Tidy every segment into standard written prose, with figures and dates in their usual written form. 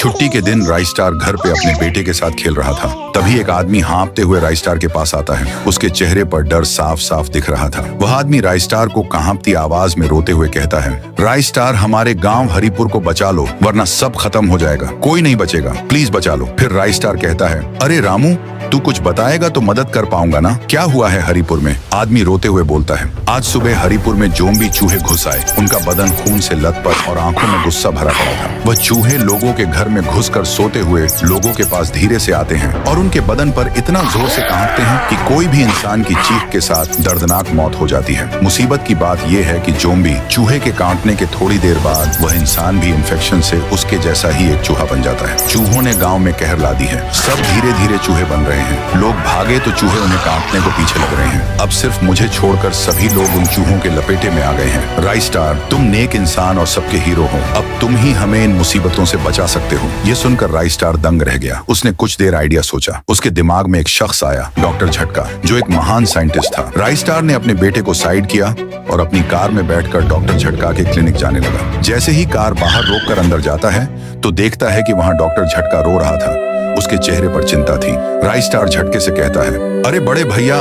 छुट्टी के दिन राइस्टार घर पे अपने बेटे के साथ खेल रहा था। तभी एक आदमी हाँफते हुए राइस्टार के पास आता है। उसके चेहरे पर डर साफ साफ दिख रहा था। वह आदमी राइस्टार को कांपती आवाज में रोते हुए कहता है, राइस्टार, हमारे गांव हरिपुर को बचा लो वरना सब खत्म हो जाएगा, कोई नहीं बचेगा, प्लीज बचा लो। फिर राइस्टार कहता है, अरे रामू, तू कुछ बताएगा तो मदद कर पाऊंगा ना, क्या हुआ है हरिपुर में? आदमी रोते हुए बोलता है, आज सुबह हरिपुर में जोम्बी चूहे घुस आए। उनका बदन खून से लथपथ और आंखों में गुस्सा भरा पड़ा था। वह चूहे लोगों के घर में घुसकर सोते हुए लोगों के पास धीरे से आते हैं और उनके बदन पर इतना जोर से कांपते हैं कि कोई भी इंसान की चीख के साथ दर्दनाक मौत हो जाती है। मुसीबत की बात यह है कि जोम्बी चूहे के काटने के थोड़ी देर बाद वह इंसान भी इन्फेक्शन से उसके जैसा ही एक चूहा बन जाता है। चूहों ने गाँव में कहर ला दी है। सब धीरे धीरे चूहे बन रहे हैं। लोग भागे तो चूहे उन्हें काटने को पीछे लग रहे हैं। अब सिर्फ मुझे छोड़कर सभी लोग उन चूहों के लपेटे में आ गए हैं। राइस्टार, तुम नेक इंसान और सबके हीरो हो। अब तुम ही हमें इन मुसीबतों से बचा सकते हो। ये सुनकर राइस्टार दंग रह गया। उसने कुछ देर आइडिया सोचा। उसके दिमाग में एक शख्स आया, डॉक्टर झटका, जो एक महान साइंटिस्ट था। राइस्टार ने अपने बेटे को साइड किया और अपनी कार में बैठकर डॉक्टर झटका के क्लिनिक जाने लगा। जैसे ही कार बाहर रोककर अंदर जाता है तो देखता है कि वहां डॉक्टर झटका रो रहा था। उसके चेहरे पर चिंता थी। राइस्टार झटके से कहता है, अरे बड़े भैया,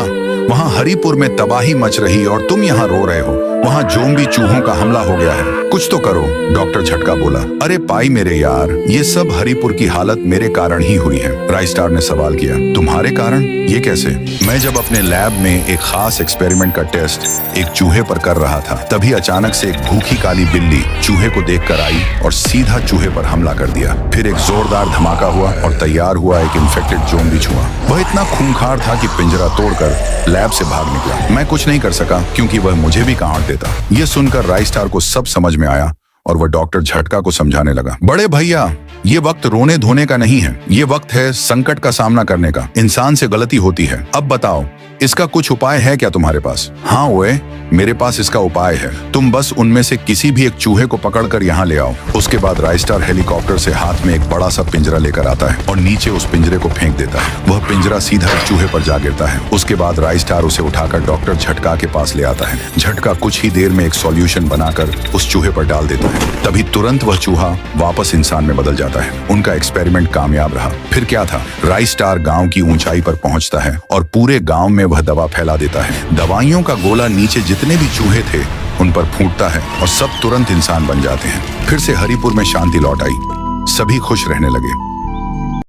वहां हरिपुर में तबाही मच रही और तुम यहाँ रो रहे हो। वहां जोम्बी चूहों का हमला हो गया है, कुछ तो करो। डॉक्टर झटका बोला, अरे पाई मेरे यार, ये सब हरिपुर की हालत मेरे कारण ही हुई है। राइस्टार ने सवाल किया, तुम्हारे कारण? ये कैसे? मैं जब अपने लैब में एक खास एक्सपेरिमेंट का टेस्ट एक चूहे पर कर रहा था, तभी अचानक से एक भूखी काली बिल्ली चूहे को देखकर आई और सीधा चूहे पर हमला कर दिया। फिर एक जोरदार धमाका हुआ और तैयार हुआ एक इन्फेक्टेड जोम्बी चूहा। वह इतना खूंखार था कि पिंजरा तोड़कर लैब से भाग निकला। मैं कुछ नहीं कर सका क्योंकि वह मुझे भी काट देता। यह सुनकर राइस्टार को सब समझ में आया और वह डॉक्टर झटका को समझाने लगा, बड़े भैया, ये वक्त रोने धोने का नहीं है, ये वक्त है संकट का सामना करने का। इंसान से गलती होती है। अब बताओ, इसका कुछ उपाय है क्या तुम्हारे पास? हाँ ओए, मेरे पास इसका उपाय है। तुम बस उनमें से किसी भी एक चूहे को पकड़कर यहाँ ले आओ। उसके बाद राइस्टार हेलीकॉप्टर से हाथ में एक बड़ा सा पिंजरा लेकर आता है और नीचे उस पिंजरे को फेंक देता है। वह पिंजरा सीधा एक चूहे पर जा गिरता है। उसके बाद राइस्टार उसे उठाकर डॉक्टर झटका के पास ले आता है। झटका कुछ ही देर में एक सॉल्यूशन बनाकर उस चूहे पर डाल देता है। तभी तुरंत वह चूहा वापस इंसान में बदल जाता है। उनका एक्सपेरिमेंट कामयाब रहा। फिर क्या था, राइस्टार गांव की ऊंचाई पर पहुंचता है और पूरे गांव में वह दवा फैला देता है। दवाइयों का गोला नीचे जितने भी चूहे थे उन पर फूटता है और सब तुरंत इंसान बन जाते हैं। फिर से हरिपुर में शांति लौट आई। सभी खुश रहने लगे।